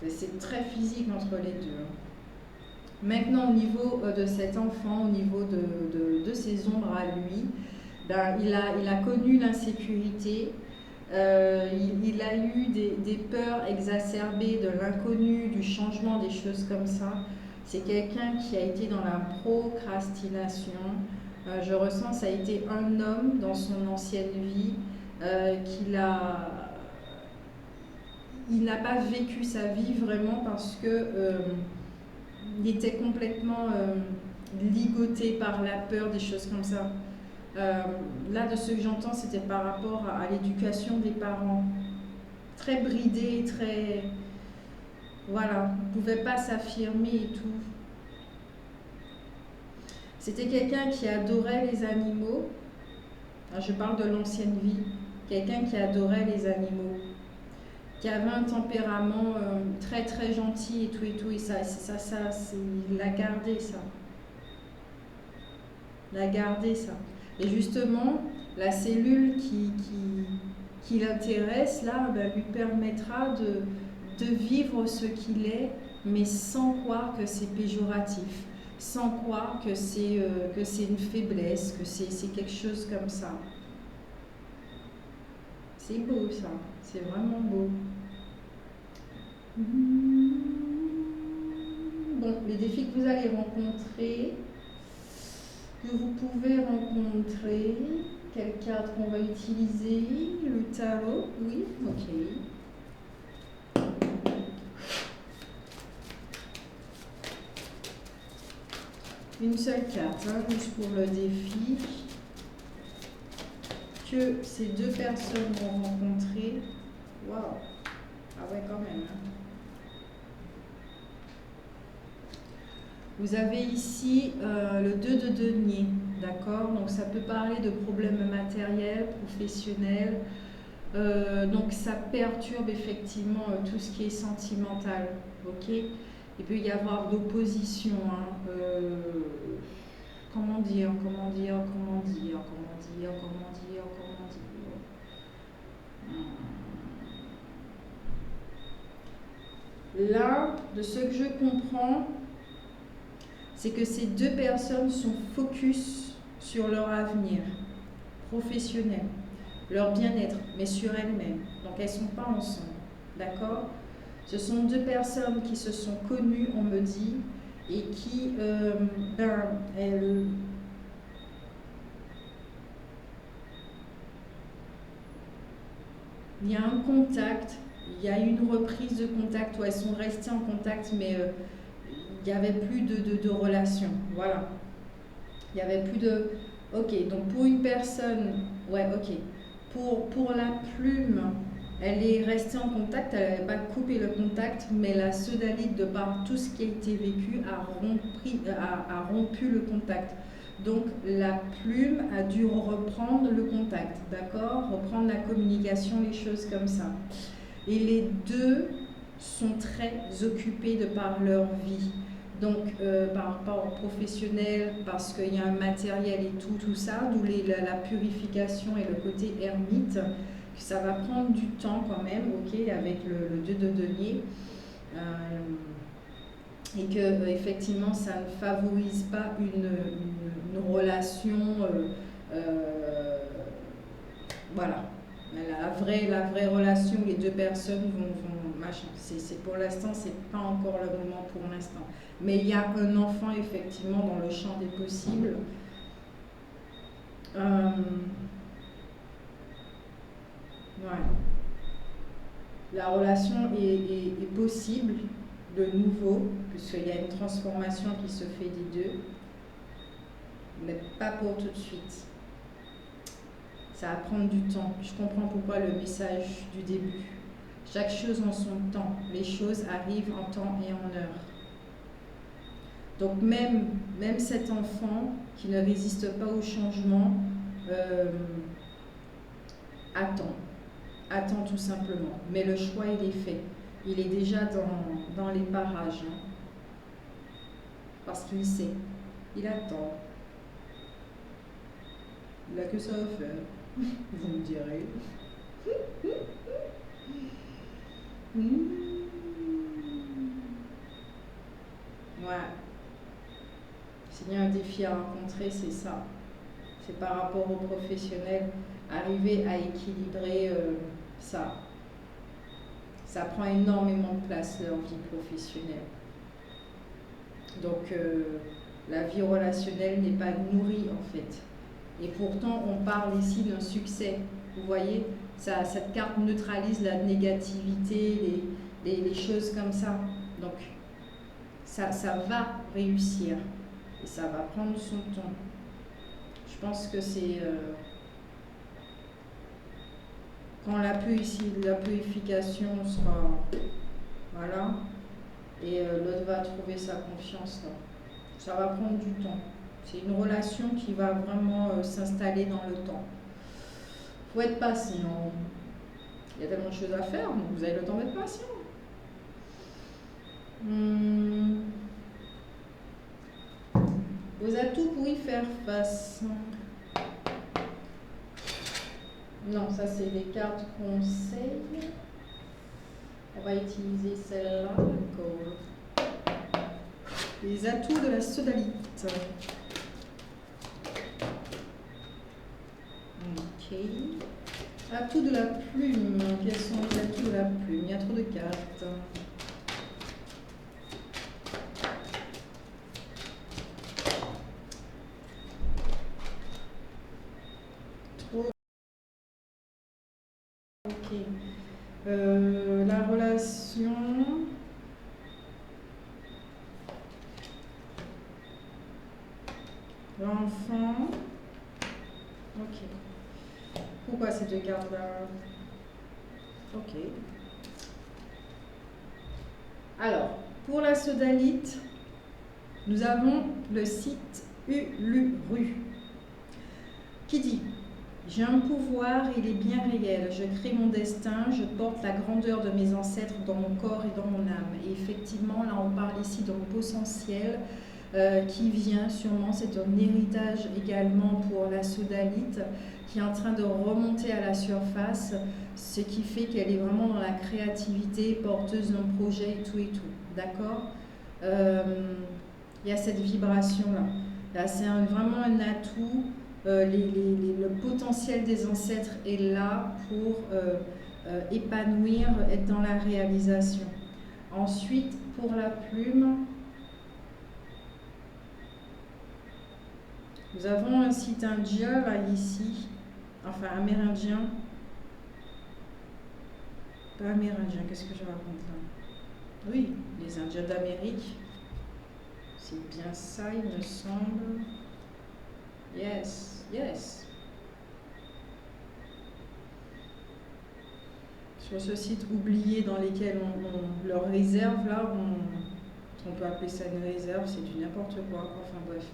C'est très physique entre les deux. Hein. Maintenant, au niveau de cet enfant, au niveau de ses ombres à lui, ben, il a connu l'insécurité, il a eu des peurs exacerbées de l'inconnu, du changement, des choses comme ça. C'est quelqu'un qui a été dans la procrastination. Je ressens, ça a été un homme dans son ancienne vie il n'a pas vécu sa vie vraiment parce que il était complètement ligoté par la peur, des choses comme ça. Là, de ce que j'entends, c'était par rapport à l'éducation des parents. Très bridé, très... Voilà, il ne pouvait pas s'affirmer et tout. C'était quelqu'un qui adorait les animaux. Je parle de l'ancienne vie. Quelqu'un qui adorait les animaux. Qui avait un tempérament très très gentil et tout et tout. Et ça il l'a gardé ça. Il a gardé ça. Et justement, la cellule qui l'intéresse, là, ben, lui permettra de vivre ce qu'il est, mais sans croire que c'est péjoratif, sans croire que c'est une faiblesse, que c'est quelque chose comme ça. C'est beau ça, c'est vraiment beau. Bon, les défis que vous allez rencontrer, que vous pouvez rencontrer, quelle carte qu'on va utiliser, le tarot, oui, ok. Une seule carte, hein, juste pour le défi, que ces deux personnes vont rencontrer. Waouh, ah ouais quand même. Hein. Vous avez ici le 2 de denier, d'accord? Donc ça peut parler de problèmes matériels, professionnels. Donc ça perturbe effectivement tout ce qui est sentimental, ok? Il peut y avoir d'opposition. Hein, comment dire. Là, de ce que je comprends, c'est que ces deux personnes sont focus sur leur avenir professionnel, leur bien-être, mais sur elles-mêmes. Donc elles ne sont pas ensemble, d'accord? Ce sont deux personnes qui se sont connues, on me dit, et qui, il y a un contact, il y a une reprise de contact, où elles sont restées en contact, mais il n'y avait plus de relation, voilà. Il n'y avait plus de... Ok, donc pour une personne, ouais, ok. Pour la plume, elle est restée en contact, elle n'avait pas coupé le contact, mais la sodalite, de par tout ce qui a été vécu, a rompu le contact. Donc la plume a dû reprendre le contact, d'accord? Reprendre la communication, les choses comme ça. Et les deux sont très occupés de par leur vie. Donc par rapport au professionnel, parce qu'il y a un matériel et tout ça, d'où la purification et le côté ermite, que ça va prendre du temps quand même, ok, avec le 2 de denier, et que effectivement ça ne favorise pas une relation, voilà, la vraie relation où les deux personnes vont machin. C'est pour l'instant, c'est pas encore le moment pour l'instant. Mais il y a un enfant effectivement dans le champ des possibles. Ouais. La relation est possible de nouveau, puisqu'il y a une transformation qui se fait des deux, mais pas pour tout de suite. Ça va prendre du temps. Je comprends pourquoi le message du début. Chaque chose en son temps. Les choses arrivent en temps et en heure. Donc même cet enfant qui ne résiste pas au changement attend tout simplement. Mais le choix, il est fait. Il est déjà dans les parages. Hein. Parce qu'il sait. Il attend. Il n'a que ça à faire. Vous me direz. 2 Ouais. S'il y a un défi à rencontrer, c'est ça. C'est par rapport aux professionnels, arriver à équilibrer ça. Ça prend énormément de place leur vie professionnelle. Donc la vie relationnelle n'est pas nourrie en fait. Et pourtant, on parle ici d'un succès. Vous voyez, cette carte neutralise la négativité, les choses comme ça. Donc, ça va réussir. Et ça va prendre son temps. Je pense que c'est... quand la purification sera... Voilà. Et l'autre va trouver sa confiance là. Ça va prendre du temps. C'est une relation qui va vraiment s'installer dans le temps. Il faut être patient. Il y a tellement de choses à faire, donc vous avez le temps d'être patient. Vos atouts pour y faire face. Non, ça c'est les cartes conseils. On va utiliser celle-là, d'accord. Les atouts de la sodalite. Ok. Atouts de la plume. Quels sont les atouts de la plume? Il y a trop de cartes. Trop. Ok. La relation. L'enfant. Ok. Pourquoi ces deux cartes-là? Ok. Alors, pour la sodalite, nous avons le site Uluru qui dit: j'ai un pouvoir, il est bien réel. Je crée mon destin, je porte la grandeur de mes ancêtres dans mon corps et dans mon âme. Et effectivement, là, on parle ici d'un potentiel qui vient sûrement, c'est un héritage également pour la sodalite qui est en train de remonter à la surface, ce qui fait qu'elle est vraiment dans la créativité, porteuse d'un projet et tout. D'accord? Il y a cette vibration-là. Là, c'est vraiment un atout. Le potentiel des ancêtres est là pour épanouir, être dans la réalisation. Ensuite, pour la plume, nous avons un site indien là, ici, enfin amérindien. Pas amérindien, qu'est-ce que je raconte là? Oui, les Indiens d'Amérique. C'est bien ça, il me semble. Yes, yes. Sur ce site oublié dans lequel on leur réserve, là, on peut appeler ça une réserve, c'est du n'importe quoi. Enfin bref.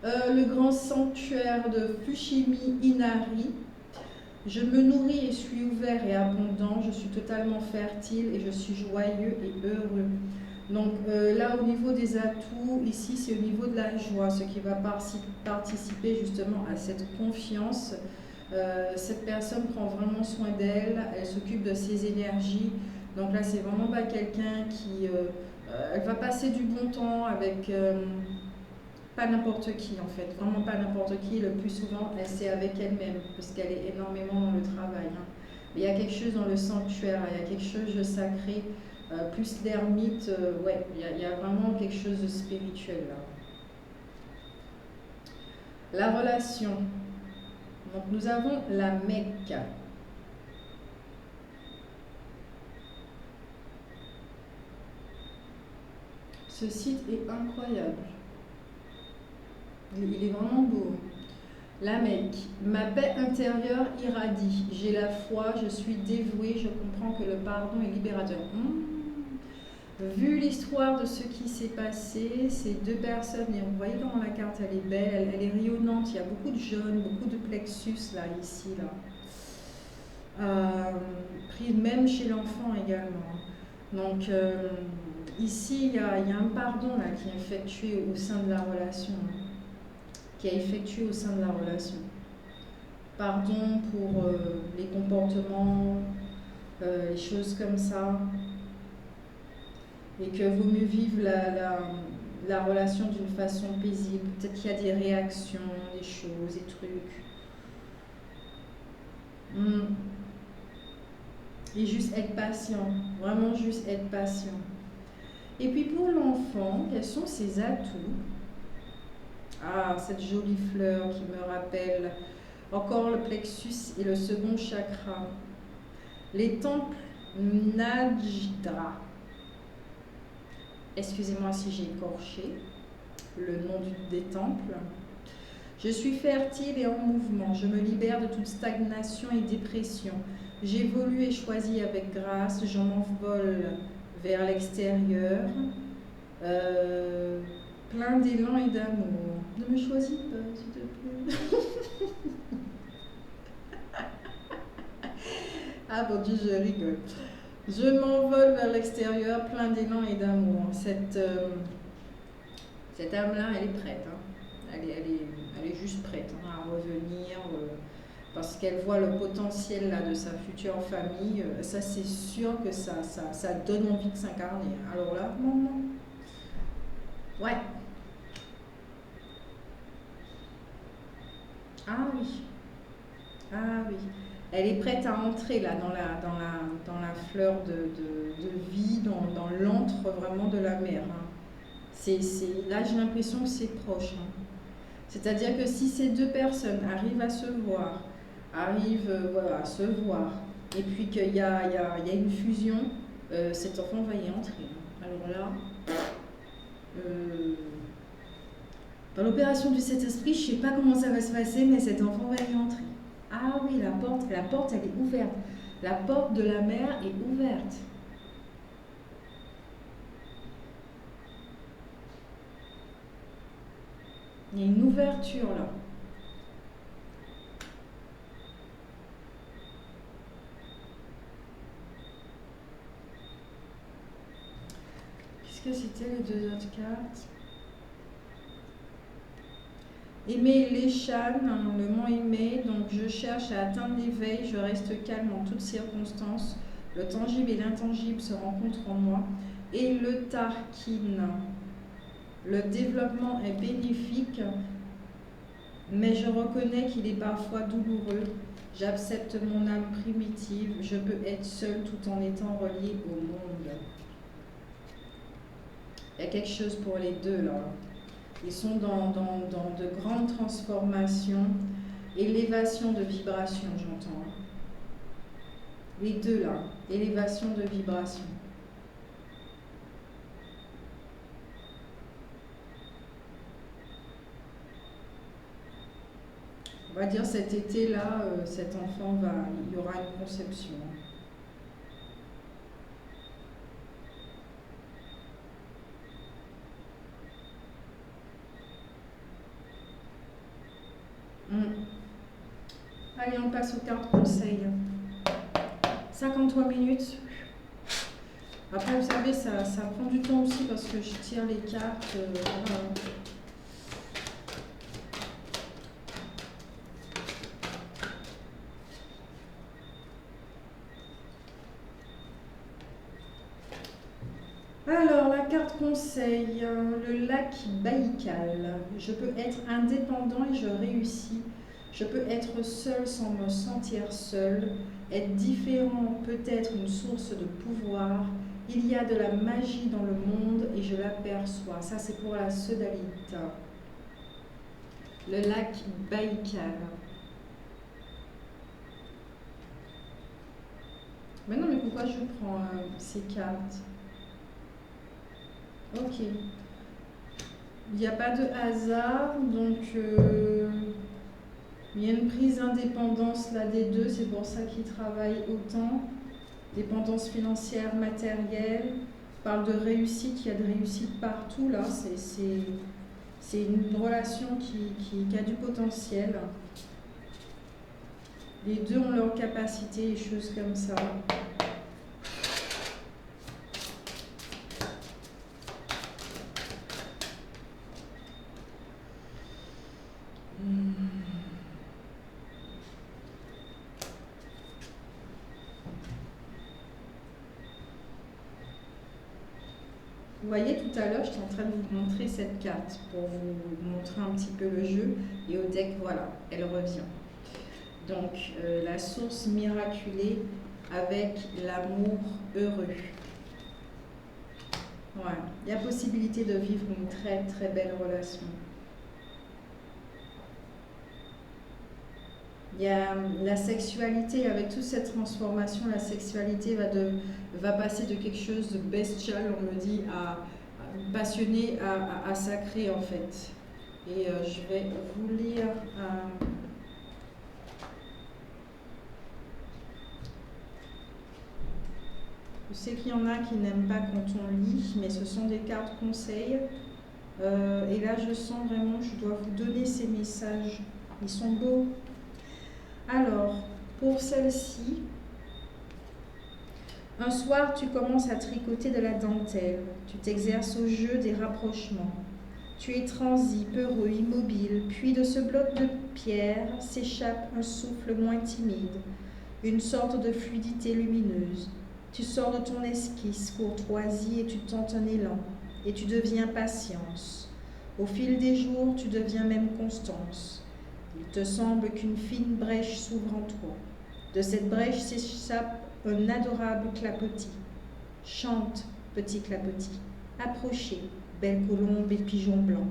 Le grand sanctuaire de Fushimi Inari. Je me nourris et suis ouvert et abondant, je suis totalement fertile et je suis joyeux et heureux. Donc là, au niveau des atouts, ici, c'est au niveau de la joie, ce qui va participer justement à cette confiance. Cette personne prend vraiment soin d'elle, elle s'occupe de ses énergies. Donc là, c'est vraiment pas quelqu'un qui... elle va passer du bon temps avec... pas n'importe qui en fait, vraiment pas n'importe qui. Le plus souvent, c'est avec elle-même, parce qu'elle est énormément dans le travail. Hein. Mais il y a quelque chose dans le sanctuaire, il y a quelque chose de sacré. Plus l'ermite, ouais, il y a vraiment quelque chose de spirituel là. La relation. Donc nous avons la Mecque. Ce site est incroyable. Il est vraiment beau. La Mecque. Ma paix intérieure irradie. J'ai la foi, je suis dévouée, je comprends que le pardon est libérateur. Vu l'histoire de ce qui s'est passé, ces deux personnes, et vous voyez comment la carte elle est belle, elle est rayonnante, il y a beaucoup de jaune, beaucoup de plexus là, ici, là. Pris même chez l'enfant également. Donc ici, il y a un pardon là, qui est effectué au sein de la relation. Pardon pour les comportements, les choses comme ça. Et que vaut mieux vivre la relation d'une façon paisible. Peut-être qu'il y a des réactions, des choses, des trucs. Et juste être patient. Vraiment juste être patient. Et puis pour l'enfant, quels sont ses atouts? Ah, cette jolie fleur qui me rappelle encore le plexus et le second chakra. Les temples Najdra. Excusez-moi si j'ai écorché le nom des temples. Je suis fertile et en mouvement. Je me libère de toute stagnation et dépression. J'évolue et choisis avec grâce. Je m'envole vers l'extérieur. Plein d'élan et d'amour. Ne me choisis pas, s'il te plaît. Ah mon Dieu, je rigole. Je m'envole vers l'extérieur, plein d'élan et d'amour. Cette âme-là, elle est prête. Hein. Elle est juste prête à revenir parce qu'elle voit le potentiel là, de sa future famille. Ça, c'est sûr que ça donne envie de s'incarner. Alors là, non. Ouais. Ah oui. Ah oui. Elle est prête à entrer là dans la fleur de vie, dans l'antre vraiment de la mer. Hein. Là, j'ai l'impression que c'est proche. Hein. C'est-à-dire que si ces deux personnes arrivent à se voir, à se voir, et puis qu'il y a une fusion, cet enfant va y entrer. Hein. Alors là, dans l'opération du Saint-Esprit, je ne sais pas comment ça va se passer, mais cet enfant va y entrer. Ah oui, la porte, elle est ouverte. La porte de la mer est ouverte. Il y a une ouverture là. Qu'est-ce que c'était les deux autres cartes? Aimer l'Échan, le mont aimé, donc je cherche à atteindre l'éveil, je reste calme en toutes circonstances. Le tangible et l'intangible se rencontrent en moi. Et le Tarkin, le développement est bénéfique, mais je reconnais qu'il est parfois douloureux. J'accepte mon âme primitive, je peux être seule tout en étant reliée au monde. Il y a quelque chose pour les deux là. Ils sont dans de grandes transformations, élévation de vibration, j'entends. Les deux là, élévation de vibration. On va dire cet été-là, cet enfant il y aura une conception. Allez, on passe aux cartes conseils. 53 minutes. Après, vous savez, ça prend du temps aussi parce que je tire les cartes. Voilà. Alors, la carte conseil, le lac Baïkal. Je peux être indépendant et je réussis. Je peux être seul sans me sentir seul. Être différent peut être une source de pouvoir. Il y a de la magie dans le monde et je l'aperçois. Ça, c'est pour la sodalite. Le lac Baïkal. Mais non, mais pourquoi je prends ces cartes? Ok. Il n'y a pas de hasard, donc il y a une prise d'indépendance là des deux, c'est pour ça qu'ils travaillent autant. Dépendance financière, matérielle. On parle de réussite, il y a de réussite partout là, c'est une relation qui a du potentiel. Les deux ont leur capacité et choses comme ça. voyez, tout à l'heure, j'étais en train de vous montrer cette carte pour vous montrer un petit peu le jeu. Et au deck, voilà, elle revient. Donc, la source miraculée avec l'amour heureux. Voilà. Il y a possibilité de vivre une très très belle relation. Il y a la sexualité, avec toute cette transformation, la sexualité va passer de quelque chose de bestial, on me dit, à passionné, à sacré en fait. Et je vais vous lire Je sais qu'il y en a qui n'aiment pas quand on lit, mais ce sont des cartes conseils. Et là, je sens vraiment, je dois vous donner ces messages. Ils sont beaux. Alors, pour celle-ci, un soir, tu commences à tricoter de la dentelle. Tu t'exerces au jeu des rapprochements. Tu es transi, peureux, immobile, puis de ce bloc de pierre s'échappe un souffle moins timide, une sorte de fluidité lumineuse. Tu sors de ton esquisse, courtoisie, et tu tentes un élan, et tu deviens patience. Au fil des jours, tu deviens même constance. Il te semble qu'une fine brèche s'ouvre en toi. De cette brèche s'échappe un adorable clapotis. Chante, petit clapotis. Approchez, belle colombe et pigeon blanc.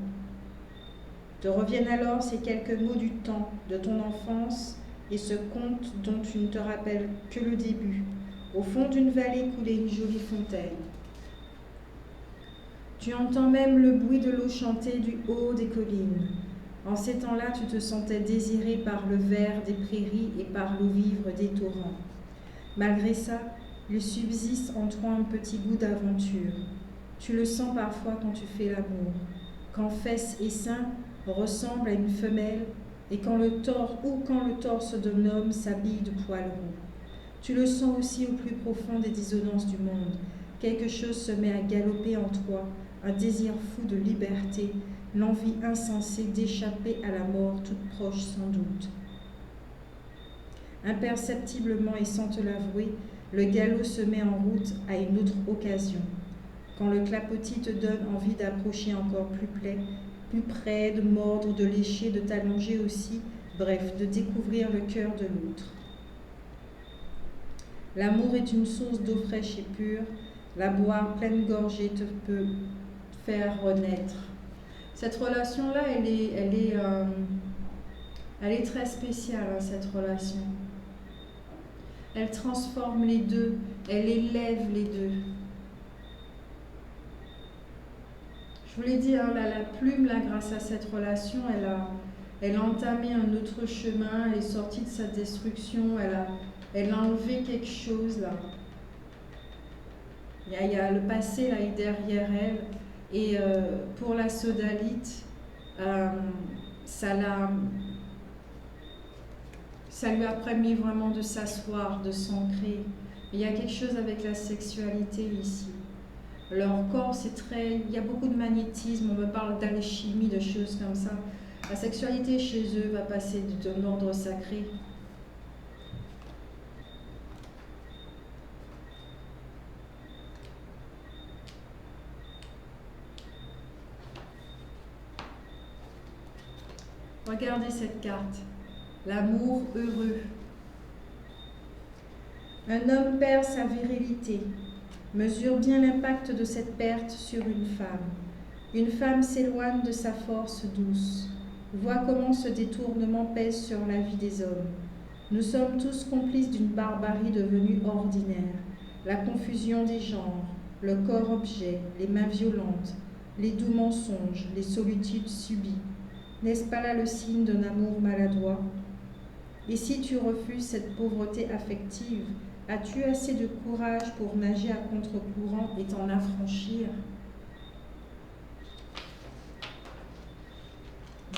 Te reviennent alors ces quelques mots du temps, de ton enfance, et ce conte dont tu ne te rappelles que le début. Au fond d'une vallée coulait une jolie fontaine. Tu entends même le bruit de l'eau chanter du haut des collines. En ces temps-là, tu te sentais désiré par le vert des prairies et par l'eau vive des torrents. Malgré ça, il subsiste en toi un petit goût d'aventure. Tu le sens parfois quand tu fais l'amour, quand fesses et seins ressemblent à une femelle et quand le torse d'un homme s'habille de poils roux. Tu le sens aussi au plus profond des dissonances du monde. Quelque chose se met à galoper en toi, un désir fou de liberté, l'envie insensée d'échapper à la mort toute proche sans doute. Imperceptiblement et sans te l'avouer, le galop se met en route à une autre occasion. Quand le clapotis te donne envie d'approcher encore plus près, de mordre, de lécher, de t'allonger aussi, bref, de découvrir le cœur de l'autre. L'amour est une source d'eau fraîche et pure. La boire pleine gorgée te peut faire renaître. Cette relation-là, elle est très spéciale, hein, cette relation. Elle transforme les deux, elle élève les deux. Je vous l'ai dit, hein, la plume, là, grâce à cette relation, elle a entamé un autre chemin, elle est sortie de sa destruction, elle a enlevé quelque chose là. Il y a le passé là est derrière elle. Et pour la sodalite, ça lui a permis vraiment de s'asseoir, de s'ancrer. Il y a quelque chose avec la sexualité ici. Leur corps, il y a beaucoup de magnétisme, on me parle d'alchimie, de choses comme ça. La sexualité chez eux va passer d'un ordre sacré. Regardez cette carte, l'amour heureux. Un homme perd sa virilité. Mesure bien l'impact de cette perte sur une femme. Une femme s'éloigne de sa force douce. Vois comment ce détournement pèse sur la vie des hommes. Nous sommes tous complices d'une barbarie devenue ordinaire. La confusion des genres, le corps-objet, les mains violentes, les doux mensonges, les solitudes subies. N'est-ce pas là le signe d'un amour maladroit? Et si tu refuses cette pauvreté affective, as-tu assez de courage pour nager à contre-courant et t'en affranchir?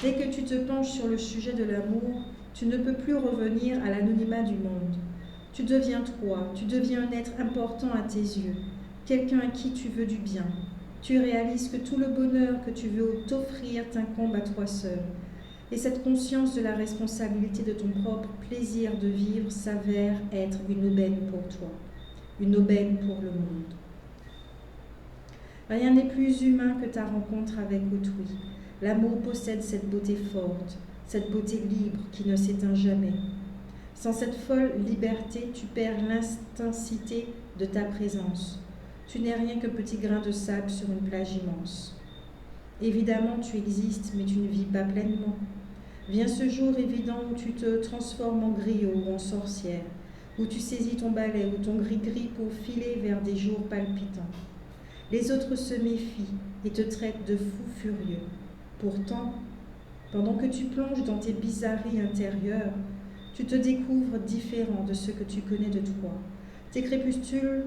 Dès que tu te penches sur le sujet de l'amour, tu ne peux plus revenir à l'anonymat du monde. Tu deviens toi, tu deviens un être important à tes yeux, quelqu'un à qui tu veux du bien. Tu réalises que tout le bonheur que tu veux t'offrir t'incombe à toi seul. Et cette conscience de la responsabilité de ton propre plaisir de vivre s'avère être une aubaine pour toi, une aubaine pour le monde. Rien n'est plus humain que ta rencontre avec autrui. L'amour possède cette beauté forte, cette beauté libre qui ne s'éteint jamais. Sans cette folle liberté, tu perds l'intensité de ta présence. Tu n'es rien que petit grain de sable sur une plage immense. Évidemment, tu existes, mais tu ne vis pas pleinement. Vient ce jour évident où tu te transformes en griot ou en sorcière, où tu saisis ton balai ou ton gris-gris pour filer vers des jours palpitants. Les autres se méfient et te traitent de fou furieux. Pourtant, pendant que tu plonges dans tes bizarreries intérieures, tu te découvres différent de ce que tu connais de toi. Tes crépuscules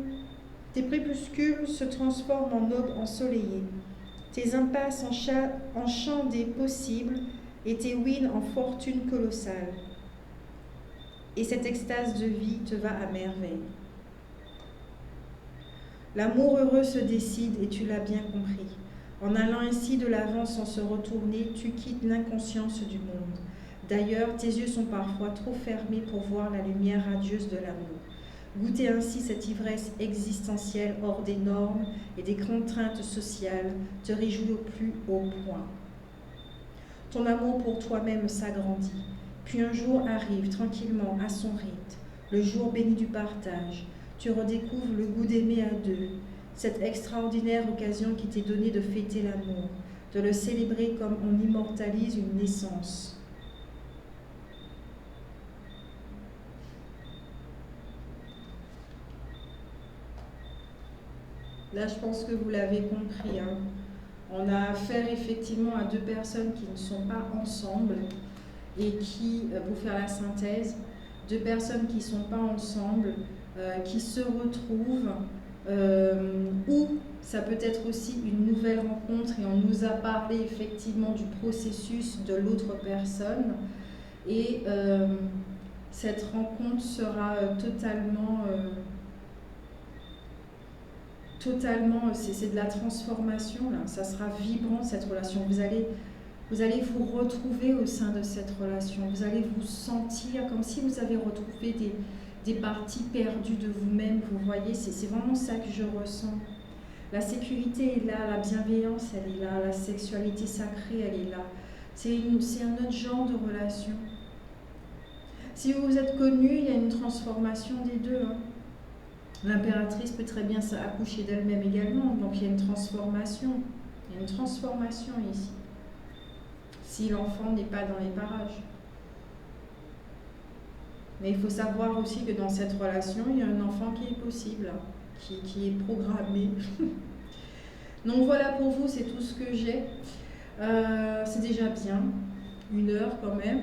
se transforment en aube ensoleillée, tes impasses en champs des possibles et tes wins en fortune colossale. Et cette extase de vie te va à merveille. L'amour heureux se décide et tu l'as bien compris. En allant ainsi de l'avant sans se retourner, tu quittes l'inconscience du monde. D'ailleurs, tes yeux sont parfois trop fermés pour voir la lumière radieuse de l'amour. Goûter ainsi cette ivresse existentielle hors des normes et des contraintes sociales te réjouit au plus haut point. Ton amour pour toi-même s'agrandit, puis un jour arrive tranquillement à son rythme, le jour béni du partage. Tu redécouvres le goût d'aimer à deux, cette extraordinaire occasion qui t'est donnée de fêter l'amour, de le célébrer comme on immortalise une naissance. Là, je pense que vous l'avez compris, hein. On a affaire effectivement à deux personnes qui ne sont pas ensemble et qui, pour faire la synthèse, deux personnes qui ne sont pas ensemble, qui se retrouvent, ou ça peut être aussi une nouvelle rencontre et on nous a parlé effectivement du processus de l'autre personne et cette rencontre sera totalement, c'est de la transformation là, ça sera vibrant cette relation, vous allez vous retrouver au sein de cette relation, vous allez vous sentir comme si vous avez retrouvé des parties perdues de vous-même, vous voyez, c'est vraiment ça que je ressens. La sécurité est là, la bienveillance elle est là, la sexualité sacrée elle est là, c'est un autre genre de relation. Si vous vous êtes connus, il y a une transformation des deux, hein. L'impératrice peut très bien accoucher d'elle-même également, donc il y a une transformation. Il y a une transformation ici. Si l'enfant n'est pas dans les parages. Mais il faut savoir aussi que dans cette relation, il y a un enfant qui est possible, qui est programmé. Donc voilà pour vous, c'est tout ce que j'ai. C'est déjà bien, 1 heure quand même.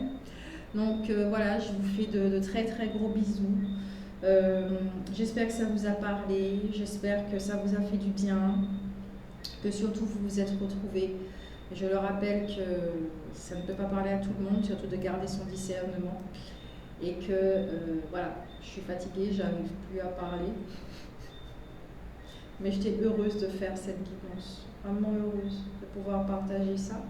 Donc voilà, je vous fais de très très gros bisous. J'espère que ça vous a parlé, j'espère que ça vous a fait du bien, que surtout vous vous êtes retrouvés. Et je le rappelle que ça ne peut pas parler à tout le monde, surtout de garder son discernement. Et que voilà, je suis fatiguée, j'arrive plus à parler. Mais j'étais heureuse de faire cette guidance, vraiment heureuse de pouvoir partager ça.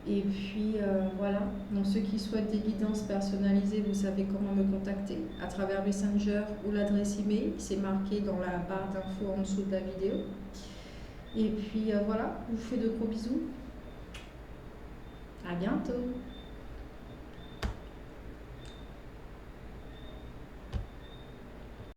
Et puis voilà, donc ceux qui souhaitent des guidances personnalisées, vous savez comment me contacter à travers Messenger ou l'adresse email, c'est marqué dans la barre d'infos en dessous de la vidéo. Et puis voilà, je vous fais de gros bisous. À bientôt.